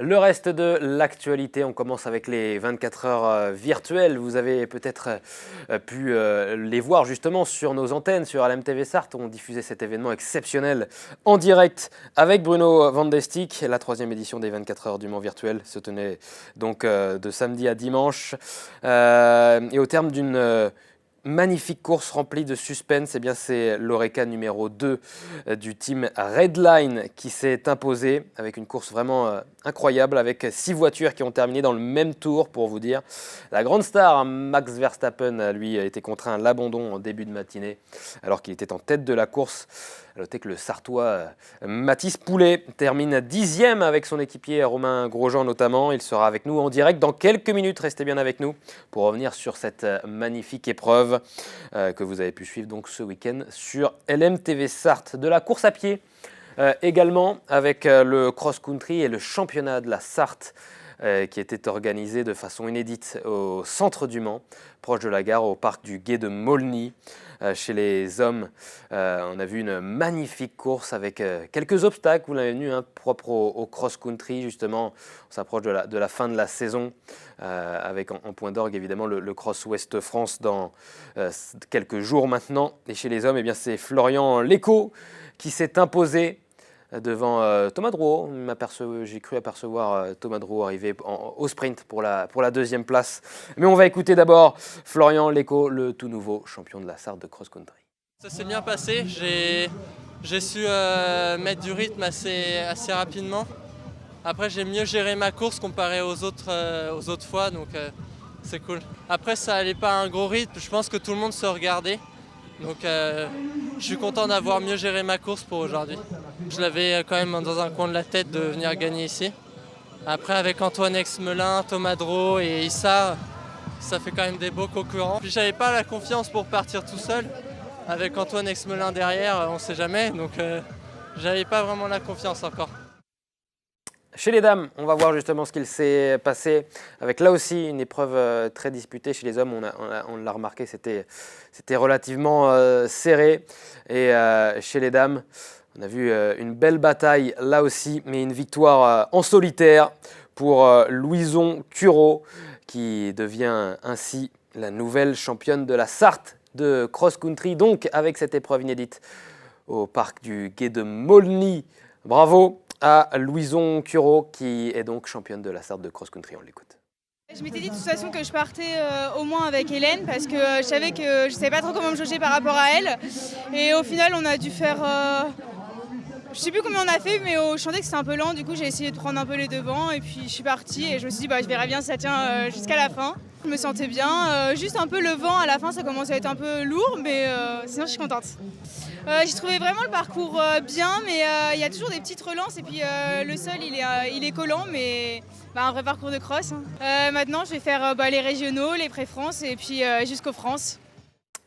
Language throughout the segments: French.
Le reste de l'actualité, on commence avec les 24 heures virtuelles. Vous avez peut-être pu les voir justement sur nos antennes, sur LMTV Sarthe. On diffusait cet événement exceptionnel en direct avec Bruno Van de Stick. La 3e édition des 24 heures du Mans virtuel se tenait donc de samedi à dimanche. Et au terme d'une magnifique course remplie de suspense, c'est l'Oreca numéro 2 du team Redline qui s'est imposé avec une course vraiment incroyable, avec 6 voitures qui ont terminé dans le même tour pour vous dire. La grande star Max Verstappen, lui, a été contraint à l'abandon en début de matinée alors qu'il était en tête de la course. Notez que le Sartois Mathis Poulet termine 10e avec son équipier Romain Grosjean notamment. Il sera avec nous en direct dans quelques minutes. Restez bien avec nous pour revenir sur cette magnifique épreuve que vous avez pu suivre donc ce week-end sur LMTV Sarthe. De la course à pied également avec le cross-country et le championnat de la Sarthe qui était organisé de façon inédite au centre du Mans, proche de la gare, au parc du Gué de Maulny. Chez les hommes, on a vu une magnifique course avec quelques obstacles, vous l'avez vu, propres au cross-country justement. On s'approche de la fin de la saison avec en point d'orgue évidemment le Cross Ouest France dans quelques jours maintenant. Et chez les hommes, c'est Florian Lécault qui s'est imposé devant Thomas Drouot. J'ai cru apercevoir Thomas Drouot arriver au sprint pour la 2e place. Mais on va écouter d'abord Florian Lécault, le tout nouveau champion de la Sarthe de cross-country. Ça s'est bien passé, j'ai su mettre du rythme assez rapidement. Après j'ai mieux géré ma course comparé aux autres fois, donc c'est cool. Après ça allait pas à un gros rythme, je pense que tout le monde se regardait. Donc je suis content d'avoir mieux géré ma course pour aujourd'hui. Je l'avais quand même dans un coin de la tête de venir gagner ici. Après avec Antoine Exmelin, Thomas Drouot et Issa, ça fait quand même des beaux concurrents. Puis j'avais pas la confiance pour partir tout seul. Avec Antoine Exmelin derrière, on sait jamais, donc j'avais pas vraiment la confiance encore. Chez les dames, on va voir justement ce qu'il s'est passé avec là aussi une épreuve très disputée. Chez les hommes, on l'a remarqué, c'était relativement serré. Et chez les dames, on a vu une belle bataille là aussi, mais une victoire en solitaire pour Louison Cureau, qui devient ainsi la nouvelle championne de la Sarthe de cross-country, donc avec cette épreuve inédite au parc du Gué de Maulny. Bravo à Louison Cureau qui est donc championne de la Sarthe de cross-country. On l'écoute. Je m'étais dit de toute façon que je partais au moins avec Hélène parce que je savais pas trop comment me jauger par rapport à elle. Et au final, on a dû faire... je sais plus combien on a fait, mais je sentais que c'était un peu lent. Du coup, j'ai essayé de prendre un peu les devants et puis je suis partie et je me suis dit je verrai bien si ça tient jusqu'à la fin. Je me sentais bien, juste un peu le vent à la fin, ça commençait à être un peu lourd, mais sinon je suis contente. J'ai trouvé vraiment le parcours bien, mais il y a toujours des petites relances et puis le sol il est collant, mais un vrai parcours de cross. Maintenant je vais faire les régionaux, les pré-France et puis jusqu'aux France.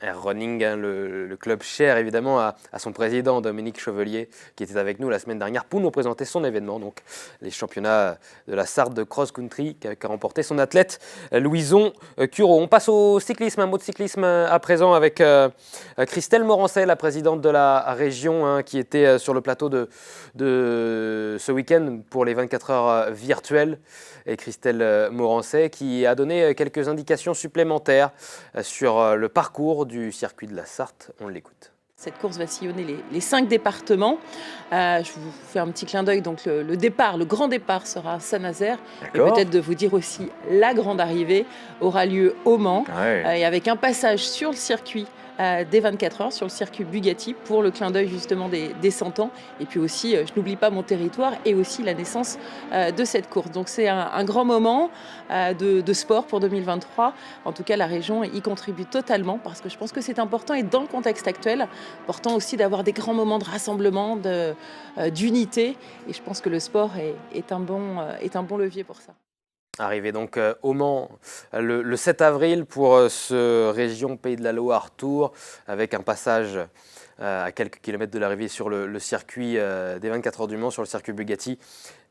Air Running, le club cher évidemment à son président Dominique Chevelier qui était avec nous la semaine dernière pour nous présenter son événement, donc les championnats de la Sarthe de cross-country qu'a remporté son athlète Louison Cureau. On passe au cyclisme, un mot de cyclisme à présent avec Christelle Morancet, la présidente de la région qui était sur le plateau de ce week-end pour les 24 heures virtuelles. Et Christelle Morancet qui a donné quelques indications supplémentaires sur le parcours du circuit de la Sarthe. On l'écoute. Cette course va sillonner les 5 départements. Je vous fais un petit clin d'œil. Donc le grand départ sera à Saint-Nazaire. Et peut-être de vous dire aussi la grande arrivée aura lieu au Mans. Et avec un passage sur le circuit des 24 heures, sur le circuit Bugatti, pour le clin d'œil justement des 100 ans. Et puis aussi, je n'oublie pas mon territoire et aussi la naissance de cette course. Donc c'est un grand moment de sport pour 2023. En tout cas, la région y contribue totalement parce que je pense que c'est important et dans le contexte actuel, important aussi d'avoir des grands moments de rassemblement, d'unité. Et je pense que le sport est un bon levier pour ça. Arrivé donc au Mans le 7 avril pour ce région Pays de la Loire Tour avec un passage à quelques kilomètres de l'arrivée sur le circuit des 24 heures du Mans, sur le circuit Bugatti,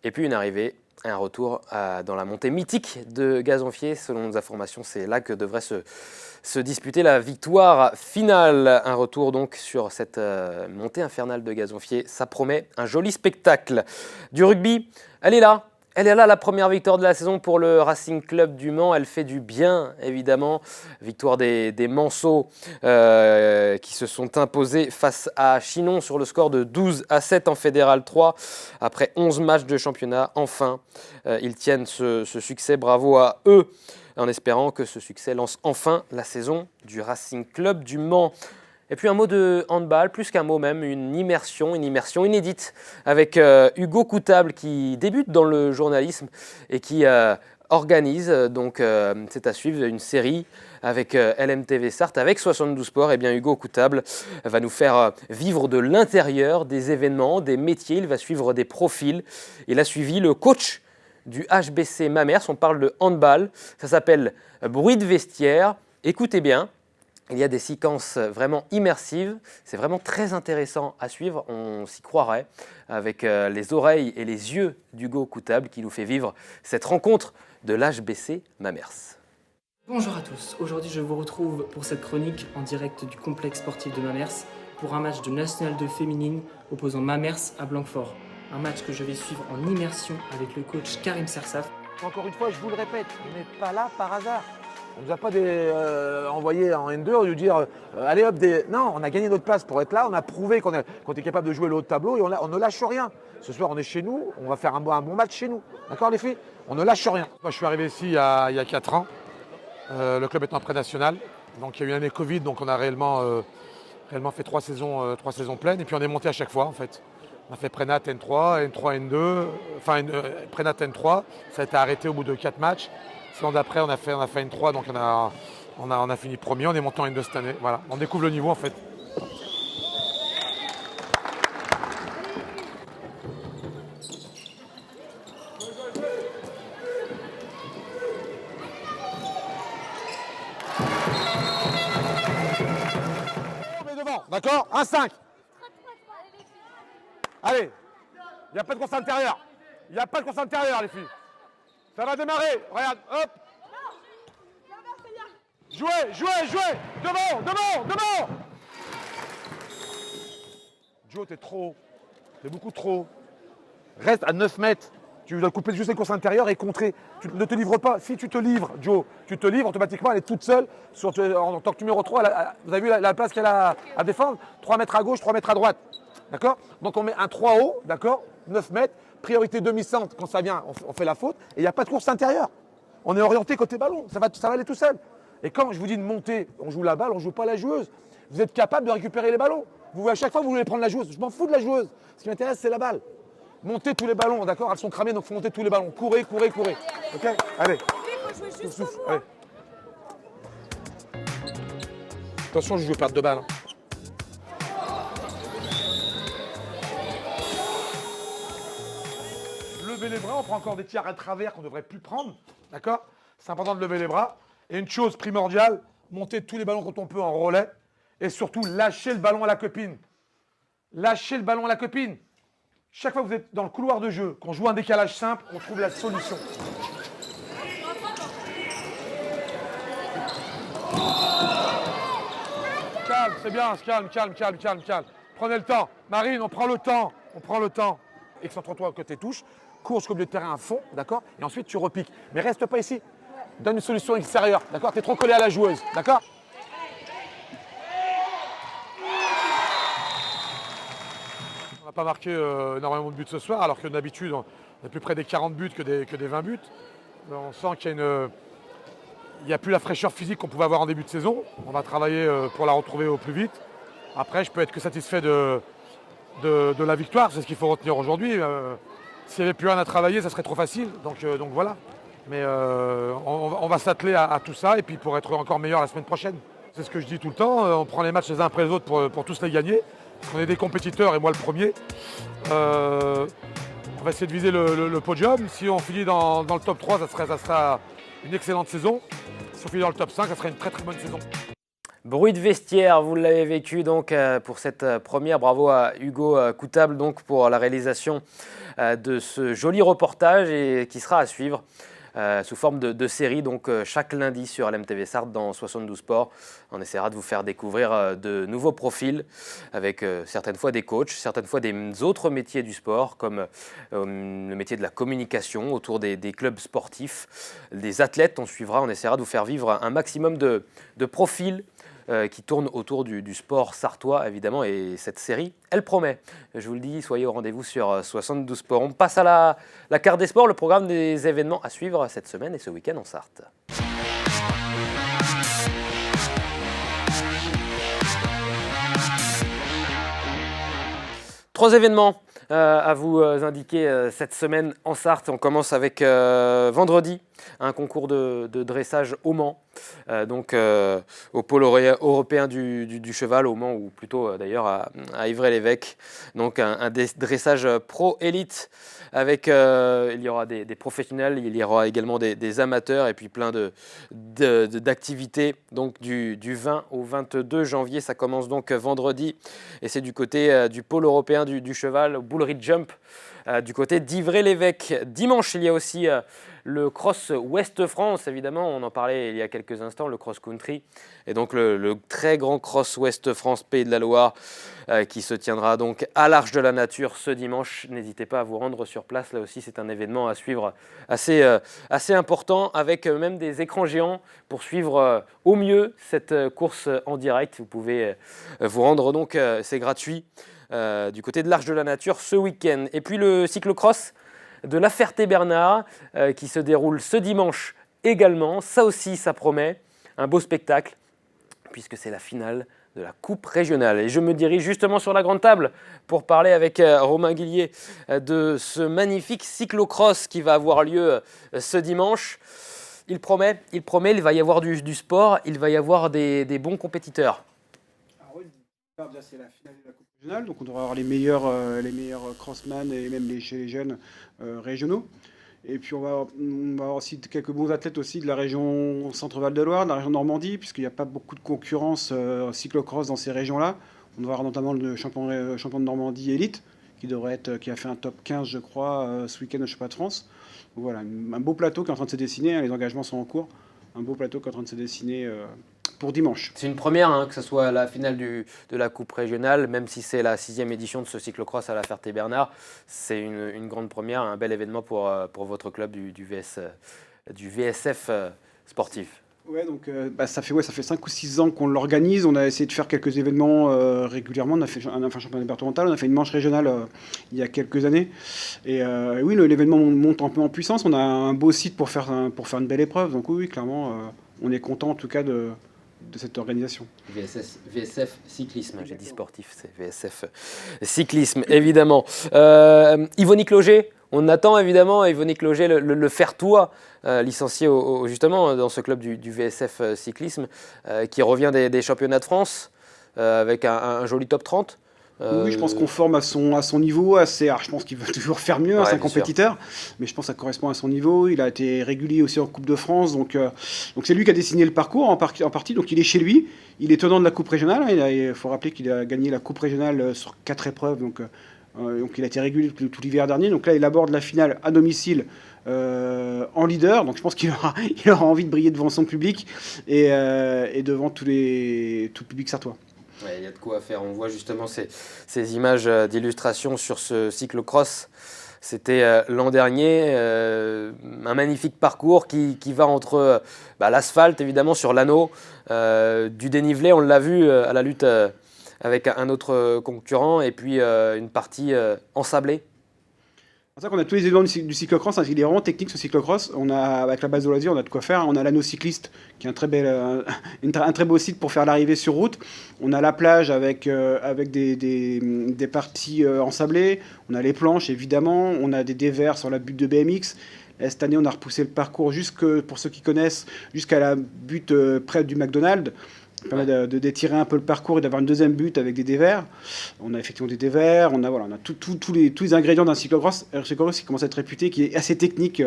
et puis une arrivée et un retour dans la montée mythique de Gazonfier. Selon nos informations, c'est là que devrait se disputer la victoire finale. Un retour donc sur cette montée infernale de Gazonfier. Ça promet un joli spectacle. Du rugby, elle est là. Elle est là, la première victoire de la saison pour le Racing Club du Mans. Elle fait du bien, évidemment. Victoire des Manceaux qui se sont imposés face à Chinon sur le score de 12-7 en Fédéral 3. Après 11 matchs de championnat, enfin, ils tiennent ce succès. Bravo à eux, en espérant que ce succès lance enfin la saison du Racing Club du Mans. Et puis un mot de handball, plus qu'un mot même, une immersion inédite avec Hugo Coutable qui débute dans le journalisme et qui organise, donc c'est à suivre, une série avec LMTV Sarthe, avec 72 Sports. Et bien Hugo Coutable va nous faire vivre de l'intérieur des événements, des métiers, il va suivre des profils. Il a suivi le coach du HBC Mamers, on parle de handball, ça s'appelle Bruit de vestiaire, écoutez bien. Il y a des séquences vraiment immersives, c'est vraiment très intéressant à suivre, on s'y croirait, avec les oreilles et les yeux d'Hugo Coutable qui nous fait vivre cette rencontre de l'HBC Mamers. Bonjour à tous, aujourd'hui je vous retrouve pour cette chronique en direct du complexe sportif de Mamers pour un match de National 2 féminine opposant Mamers à Blanquefort. Un match que je vais suivre en immersion avec le coach Karim Sersaf. Encore une fois, je vous le répète, on n'est pas là par hasard. On ne nous a pas envoyé en N2 au lieu de dire allez hop, non, on a gagné notre place pour être là, on a prouvé qu'on est capable de jouer le haut de tableau et on ne lâche rien. Ce soir, on est chez nous, on va faire un bon match chez nous. D'accord les filles? On ne lâche rien. Moi, je suis arrivé ici il y a 4 ans, le club étant pré-national. Donc il y a eu une année Covid, donc on a réellement fait 3 saisons pleines et puis on est monté à chaque fois en fait. On a fait Prénat N3, N3, N2, enfin Prénat N3, ça a été arrêté au bout de 4 matchs. Saison d'après, on a fait N3, donc on a fini premier, on est monté en N2 cette année. Voilà, on découvre le niveau en fait. On met devant, d'accord? 1-5. Allez, il n'y a pas de course intérieure. Il n'y a pas de course intérieure, les filles. Ça va démarrer. Regarde, hop. Jouez. Devant. Joe, t'es trop haut. T'es beaucoup trop haut. Reste à 9 mètres. Tu dois couper juste les courses intérieures et contrer. Tu ne te livres pas. Si tu te livres, Joe, tu te livres, automatiquement, elle est toute seule. En tant que numéro 3, vous avez vu la place qu'elle a à défendre? 3 mètres à gauche, 3 mètres à droite. D'accord? Donc on met un 3 haut, d'accord? 9 mètres. Priorité demi-centre, quand ça vient, on fait la faute. Et il n'y a pas de course intérieure. On est orienté côté ballon. Ça va aller tout seul. Et quand je vous dis de monter, on joue la balle, on ne joue pas la joueuse. Vous êtes capable de récupérer les ballons. À chaque fois, vous voulez prendre la joueuse. Je m'en fous de la joueuse. Ce qui m'intéresse, c'est la balle. Montez tous les ballons, d'accord? Elles sont cramées, donc il faut monter tous les ballons. Courez. Ok? Allez. Souffle. Allez. Attention, je veux perdre de balle. Lever les bras, on prend encore des tirs à travers qu'on ne devrait plus prendre. D'accord? C'est important de lever les bras. Et une chose primordiale, monter tous les ballons quand on peut en relais. Et surtout, lâcher le ballon à la copine. Lâchez le ballon à la copine. Chaque fois que vous êtes dans le couloir de jeu, qu'on joue un décalage simple, on trouve la solution. Calme, c'est bien, calme. Prenez le temps. Marine, on prend le temps. Excentre-toi côté touche. Course au milieu de terrain à fond, d'accord? Et ensuite, tu repiques. Mais reste pas ici. Donne une solution extérieure, d'accord? Tu es trop collé à la joueuse, d'accord? On n'a pas marqué énormément de buts ce soir, alors que d'habitude, on est plus près des 40 buts que des 20 buts. On sent qu'il n'y a plus la fraîcheur physique qu'on pouvait avoir en début de saison. On va travailler pour la retrouver au plus vite. Après, je peux être que satisfait de la victoire, c'est ce qu'il faut retenir aujourd'hui. S'il n'y avait plus rien à travailler, ça serait trop facile. Donc voilà. Mais on va s'atteler à tout ça et puis pour être encore meilleur la semaine prochaine. C'est ce que je dis tout le temps. On prend les matchs les uns après les autres pour tous les gagner. Parce qu'on est des compétiteurs et moi le premier. On va essayer de viser le podium. Si on finit dans le top 3, ça sera une excellente saison. Si on finit dans le top 5, ça sera une très très bonne saison. Bruit de vestiaire, vous l'avez vécu donc pour cette première. Bravo à Hugo Coutable donc pour la réalisation de ce joli reportage et qui sera à suivre sous forme de série, donc chaque lundi sur LMTV Sarthe dans 72 Sports. On essaiera de vous faire découvrir de nouveaux profils avec certaines fois des coachs, certaines fois des autres métiers du sport comme le métier de la communication autour des clubs sportifs, des athlètes. On essaiera de vous faire vivre un maximum de profils qui tournent autour du sport sartois évidemment, et cette série, elle promet. Je vous le dis, soyez au rendez-vous sur 72 Sports. On passe à la carte des sports, le programme des événements à suivre cette semaine et ce week-end en Sarthe. Trois événements à vous indiquer cette semaine en Sarthe. On commence avec vendredi, un concours de dressage au Mans, au pôle européen du cheval au Mans, ou plutôt d'ailleurs à Ivray-l'Évêque. Donc un dressage pro-élite avec, il y aura des professionnels, il y aura également des amateurs et puis plein d'activités. Donc du 20 au 22 janvier, ça commence donc vendredi et c'est du côté du pôle européen du cheval, au Bullrich Jump, du côté d'Ivray-l'Évêque. Dimanche, il y a aussi le Cross Ouest France, évidemment, on en parlait il y a quelques instants, le Cross Country, et donc le très grand Cross Ouest France Pays de la Loire qui se tiendra donc à l'Arche de la Nature ce dimanche. N'hésitez pas à vous rendre sur place, là aussi c'est un événement à suivre assez important, avec même des écrans géants pour suivre au mieux cette course en direct. Vous pouvez vous rendre donc, c'est gratuit, du côté de l'Arche de la Nature ce week-end. Et puis le cyclocross de La Ferté-Bernard qui se déroule ce dimanche également. Ça aussi, ça promet un beau spectacle puisque c'est la finale de la Coupe régionale. Et je me dirige justement sur la grande table pour parler avec Romain Guillier de ce magnifique cyclocross qui va avoir lieu ce dimanche. Il promet, il va y avoir du sport, il va y avoir des bons compétiteurs. C'est la finale de la Coupe régionale, donc on devrait avoir les meilleurs crossman et même chez les jeunes régionaux. Et puis on va avoir aussi quelques bons athlètes aussi de la région Centre-Val de Loire, de la région Normandie, puisqu'il n'y a pas beaucoup de concurrence cyclocross dans ces régions-là. On va avoir notamment le champion de Normandie élite, qui a fait un top 15, je crois, ce week-end au Championnat de France. Donc voilà, un beau plateau qui est en train de se dessiner, les engagements sont en cours. Un beau plateau qui est en train de se dessiner pour dimanche. C'est une première, que ce soit la finale de la Coupe régionale, même si c'est la 6e édition de ce cyclocross à La Ferté-Bernard. C'est une grande première, un bel événement pour votre club du VSF sportif. Ouais, donc ça fait 5 ou 6 ans qu'on l'organise. On a essayé de faire quelques événements régulièrement. On a fait un championnat départemental, on a fait une manche régionale il y a quelques années. Et oui, l'événement monte un peu en puissance. On a un beau site pour faire une belle épreuve. Donc oui, clairement, on est content en tout cas de cette organisation. VSF cyclisme, j'ai dit sportif, c'est VSF cyclisme, évidemment. Yvonique Loger, on attend évidemment Yvonique Loger, le faire-toi, licencié justement dans ce club du VSF cyclisme, qui revient des championnats de France avec un joli top 30. Oui, je pense qu'on forme à son niveau. Alors, je pense qu'il veut toujours faire mieux, c'est un compétiteur, mais je pense que ça correspond à son niveau. Il a été régulier aussi en Coupe de France, donc c'est lui qui a dessiné le parcours en partie, donc il est chez lui. Il est tenant de la Coupe régionale, il faut rappeler qu'il a gagné la Coupe régionale sur 4 épreuves, donc il a été régulier tout l'hiver dernier. Donc là, il aborde la finale à domicile en leader, donc je pense qu'il aura envie de briller devant son public et devant tout le public sartois. Ouais, il y a de quoi faire. On voit justement ces images d'illustration sur ce cyclocross. C'était l'an dernier, un magnifique parcours qui va entre l'asphalte, évidemment, sur l'anneau, du dénivelé, on l'a vu à la lutte avec un autre concurrent, et puis une partie ensablée. C'est ça qu'on a tous les éléments du cyclocross, il est vraiment technique ce cyclocross. Avec la base de loisirs, on a de quoi faire. On a l'anneau cycliste, qui est un très beau site pour faire l'arrivée sur route. On a la plage avec des parties ensablées. On a les planches, évidemment. On a des dévers sur la butte de BMX. Et cette année, on a repoussé le parcours, pour ceux qui connaissent, jusqu'à la butte près du McDonald's. Ça permet d'étirer un peu le parcours et d'avoir une deuxième butte avec des dévers. On a effectivement des dévers, on a tous les ingrédients d'un cyclocross qui commence à être réputé, qui est assez technique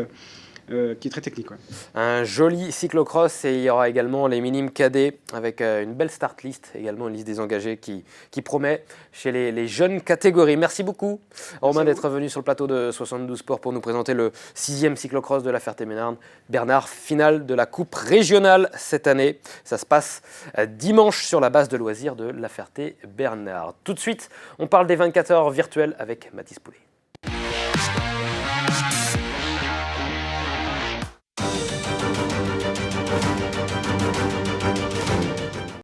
qui est très technique. Ouais. Un joli cyclocross et il y aura également les minimes cadets avec une belle start list, également une liste des engagés qui promet chez les jeunes catégories. Merci beaucoup Romain d'être venu sur le plateau de 72 Sport pour nous présenter le 6e cyclocross de la Ferté-Bernard. Bernard, finale de la coupe régionale cette année. Ça se passe dimanche sur la base de loisirs de la Ferté-Bernard. Tout de suite, on parle des 24 heures virtuelles avec Mathis Poulet.